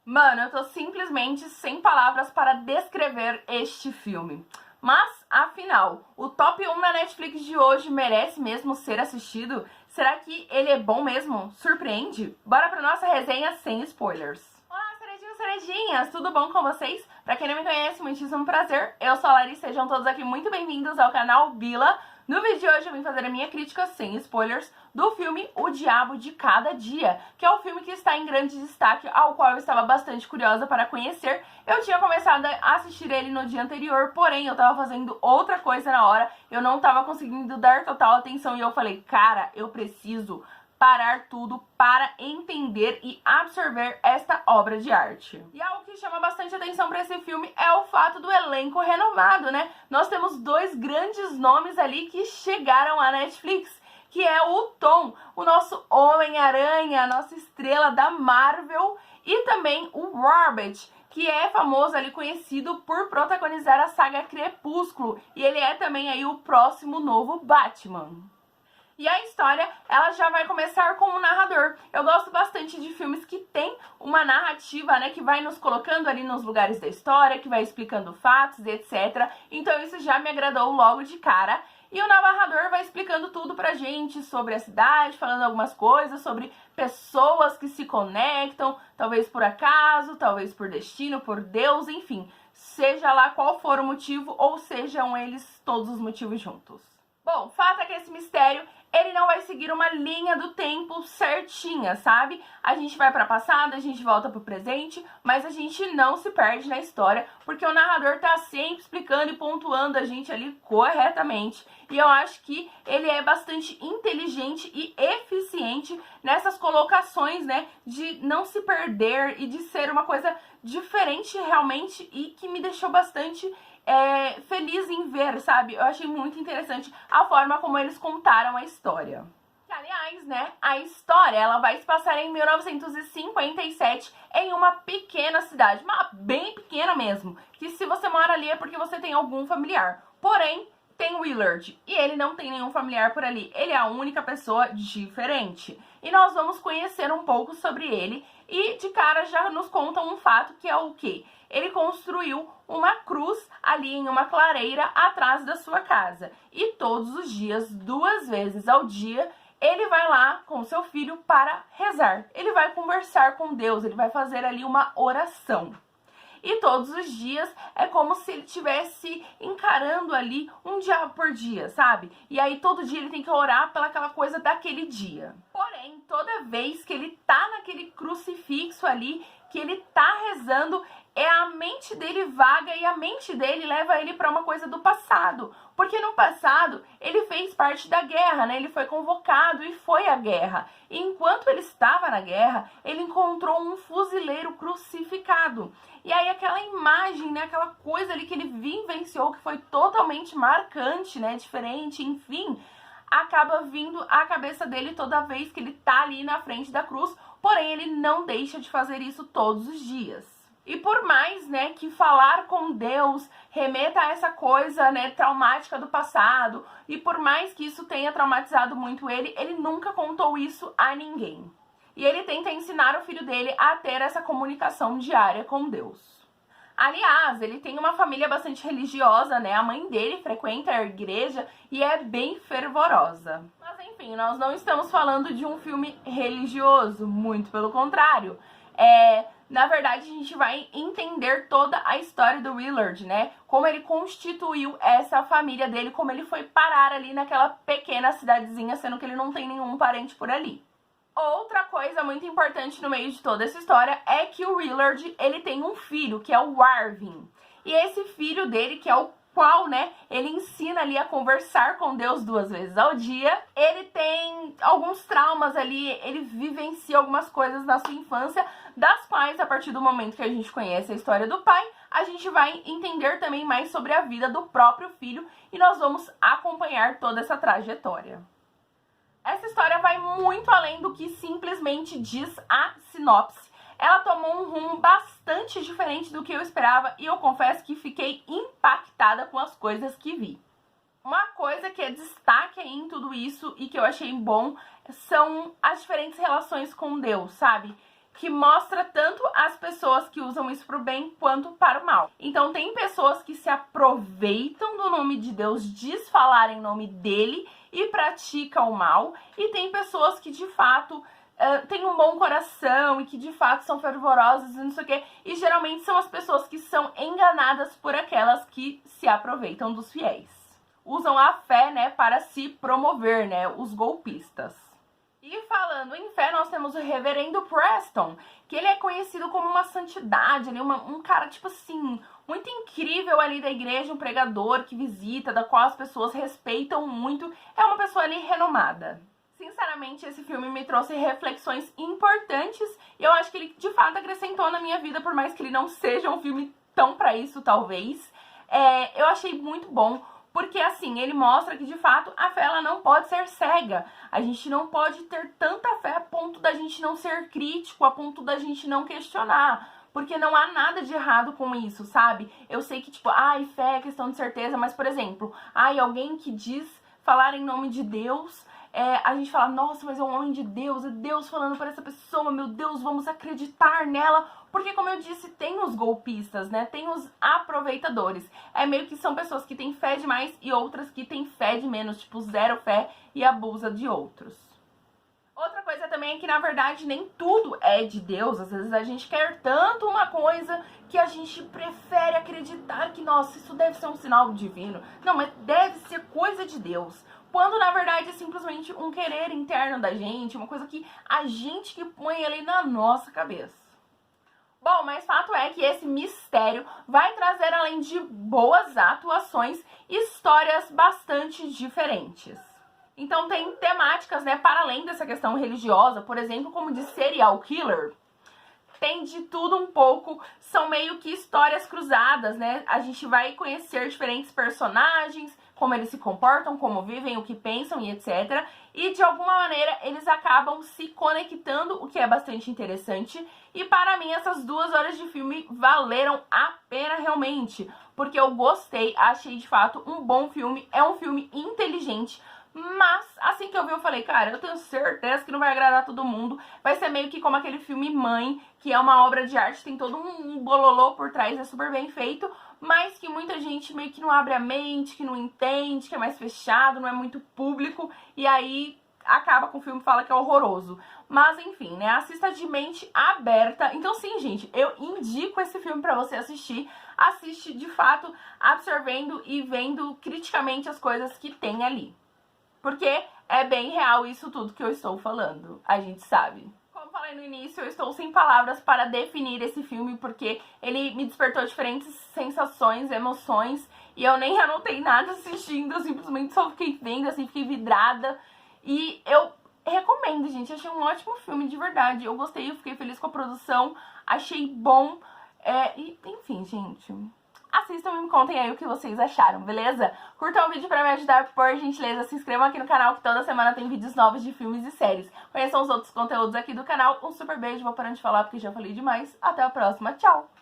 Mano, eu tô simplesmente sem palavras para descrever este filme. Mas, afinal, o top 1 na Netflix de hoje merece mesmo ser assistido? Será que ele é bom mesmo? Surpreende? Bora pra nossa resenha sem spoilers. Olá, ceredinhos, ceredinhas! Tudo bom com vocês? Pra quem não me conhece, muitíssimo prazer. Eu sou a Larissa, sejam todos aqui muito bem-vindos ao canal Bila. No vídeo de hoje eu vim fazer a minha crítica sem spoilers do filme O Diabo de Cada Dia, que é o filme que está em grande destaque, ao qual eu estava bastante curiosa para conhecer. Eu tinha começado a assistir ele no dia anterior, porém eu estava fazendo outra coisa na hora, eu não estava conseguindo dar total atenção e eu falei, cara, eu preciso parar tudo para entender e absorver esta obra de arte. E algo que chama bastante atenção para esse filme é o fato do elenco renovado, né? Nós temos dois grandes nomes ali que chegaram à Netflix, que é o Tom, o nosso Homem-Aranha, a nossa estrela da Marvel, e também o Robert, que é famoso ali, conhecido por protagonizar a saga Crepúsculo, e ele é também aí o próximo novo Batman. E a história, ela já vai começar com um narrador. Eu gosto bastante de filmes que tem uma narrativa, né, que vai nos colocando ali nos lugares da história, que vai explicando fatos, etc. Então isso já me agradou logo de cara. E o narrador vai explicando tudo pra gente sobre a cidade, falando algumas coisas, sobre pessoas que se conectam, talvez por acaso, talvez por destino, por Deus, enfim. Seja lá qual for o motivo, ou sejam eles todos os motivos juntos. Bom, fato é que esse mistério, ele não vai seguir uma linha do tempo certinha, sabe? A gente vai para passado, a gente volta para o presente, mas a gente não se perde na história, porque o narrador tá sempre explicando e pontuando a gente ali corretamente. E eu acho que ele é bastante inteligente e eficiente nessas colocações, né? De não se perder e de ser uma coisa diferente realmente e que me deixou bastante feliz em ver, sabe? Eu achei muito interessante a forma como eles contaram a história. Aliás, né, a história, ela vai se passar em 1957 em uma pequena cidade, uma bem pequena mesmo, que se você mora ali é porque você tem algum familiar. Porém, tem Willard, e ele não tem nenhum familiar por ali, ele é a única pessoa diferente. E nós vamos conhecer um pouco sobre ele, e de cara já nos contam um fato que é o quê? Ele construiu uma cruz ali em uma clareira atrás da sua casa. E todos os dias, 2 vezes ao dia, ele vai lá com seu filho para rezar. Ele vai conversar com Deus, ele vai fazer ali uma oração. E todos os dias é como se ele estivesse encarando ali um dia por dia, sabe? E aí todo dia ele tem que orar pelaquela coisa daquele dia. Porém, toda vez que ele tá naquele crucifixo ali, que ele tá rezando, a mente dele vaga e a mente dele leva ele para uma coisa do passado. Porque no passado ele fez parte da guerra, né? Ele foi convocado e foi à guerra. E enquanto ele estava na guerra, ele encontrou um fuzileiro crucificado. E aí aquela imagem, né? Aquela coisa ali que ele vivenciou, que foi totalmente marcante, né? Diferente, enfim, acaba vindo à cabeça dele toda vez que ele tá ali na frente da cruz. Porém, ele não deixa de fazer isso todos os dias. E por mais, né, que falar com Deus remeta a essa coisa, né, traumática do passado, e por mais que isso tenha traumatizado muito ele nunca contou isso a ninguém. E ele tenta ensinar o filho dele a ter essa comunicação diária com Deus. Aliás, ele tem uma família bastante religiosa, né? A mãe dele frequenta a igreja e é bem fervorosa. Mas enfim, nós não estamos falando de um filme religioso, muito pelo contrário. Na verdade, a gente vai entender toda a história do Willard, né? Como ele constituiu essa família dele, como ele foi parar ali naquela pequena cidadezinha, sendo que ele não tem nenhum parente por ali. Outra coisa muito importante no meio de toda essa história é que o Willard, ele tem um filho, que é o Arvin. E esse filho dele, que é o qual, né, ele ensina ali a conversar com Deus 2 vezes ao dia. Ele tem alguns traumas ali, ele vivencia algumas coisas na sua infância, das quais, a partir do momento que a gente conhece a história do pai, a gente vai entender também mais sobre a vida do próprio filho e nós vamos acompanhar toda essa trajetória. Essa história vai muito além do que simplesmente diz a sinopse. Ela tomou um rumo bastante diferente do que eu esperava e eu confesso que fiquei impactada com as coisas que vi. Uma coisa que é destaque aí em tudo isso e que eu achei bom são as diferentes relações com Deus, sabe? Que mostra tanto as pessoas pessoas que usam isso pro bem quanto para o mal. Então tem pessoas que se aproveitam do nome de Deus, diz falar em nome dele e praticam o mal. E tem pessoas que de fato têm um bom coração e que de fato são fervorosas e não sei o quê. E geralmente são as pessoas que são enganadas por aquelas que se aproveitam dos fiéis. Usam a fé, né, para se promover, né, os golpistas. E falando em fé, nós temos o reverendo Preston, que ele é conhecido como uma santidade, né? Um cara, tipo assim, muito incrível ali da igreja, um pregador que visita, da qual as pessoas respeitam muito, é uma pessoa ali renomada. Sinceramente, esse filme me trouxe reflexões importantes e eu acho que ele, de fato, acrescentou na minha vida, por mais que ele não seja um filme tão pra isso, talvez. Eu achei muito bom. Porque, assim, ele mostra que, de fato, a fé ela não pode ser cega. A gente não pode ter tanta fé a ponto da gente não ser crítico, a ponto da gente não questionar. Porque não há nada de errado com isso, sabe? Eu sei que, tipo, fé é questão de certeza, mas, por exemplo, alguém que diz falar em nome de Deus, a gente fala, nossa, mas é um homem de Deus, é Deus falando para essa pessoa, meu Deus, vamos acreditar nela. Porque, como eu disse, tem os golpistas, né? Tem os aproveitadores. É meio que são pessoas que têm fé demais e outras que têm fé de menos, tipo, zero fé e abusa de outros. Outra coisa também é que, na verdade, nem tudo é de Deus. Às vezes a gente quer tanto uma coisa que a gente prefere acreditar que, nossa, isso deve ser um sinal divino. Não, mas deve ser coisa de Deus. Quando, na verdade, é simplesmente um querer interno da gente, uma coisa que a gente que põe ali na nossa cabeça. Bom, mas fato é que esse mistério vai trazer, além de boas atuações, histórias bastante diferentes. Então tem temáticas, né, para além dessa questão religiosa, por exemplo, como de serial killer. Tem de tudo um pouco, são meio que histórias cruzadas, né? A gente vai conhecer diferentes personagens, como eles se comportam, como vivem, o que pensam e etc. E de alguma maneira eles acabam se conectando, o que é bastante interessante. E para mim essas 2 horas de filme valeram a pena realmente, porque eu gostei, achei de fato um bom filme, é um filme inteligente. Mas, assim que eu vi, eu falei, cara, eu tenho certeza que não vai agradar todo mundo. Vai ser meio que como aquele filme Mãe, que é uma obra de arte, tem todo um bololô por trás, é super bem feito, mas que muita gente meio que não abre a mente, que não entende, que é mais fechado, não é muito público, e aí acaba com o filme e fala que é horroroso. Mas, enfim, né, assista de mente aberta. Então, sim, gente, eu indico esse filme pra você assistir. Assiste, de fato, absorvendo e vendo criticamente as coisas que tem ali. Porque é bem real isso tudo que eu estou falando, a gente sabe. Como falei no início, eu estou sem palavras para definir esse filme, porque ele me despertou diferentes sensações, emoções, e eu nem anotei nada assistindo, eu simplesmente só fiquei vendo, assim, fiquei vidrada. E eu recomendo, gente, achei um ótimo filme, de verdade. Eu gostei, eu fiquei feliz com a produção, achei bom, e enfim, gente... Assistam e me contem aí o que vocês acharam, beleza? Curtam o vídeo pra me ajudar, por gentileza. Se inscrevam aqui no canal que toda semana tem vídeos novos de filmes e séries. Conheçam os outros conteúdos aqui do canal. Um super beijo, vou parar de falar porque já falei demais. Até a próxima, tchau!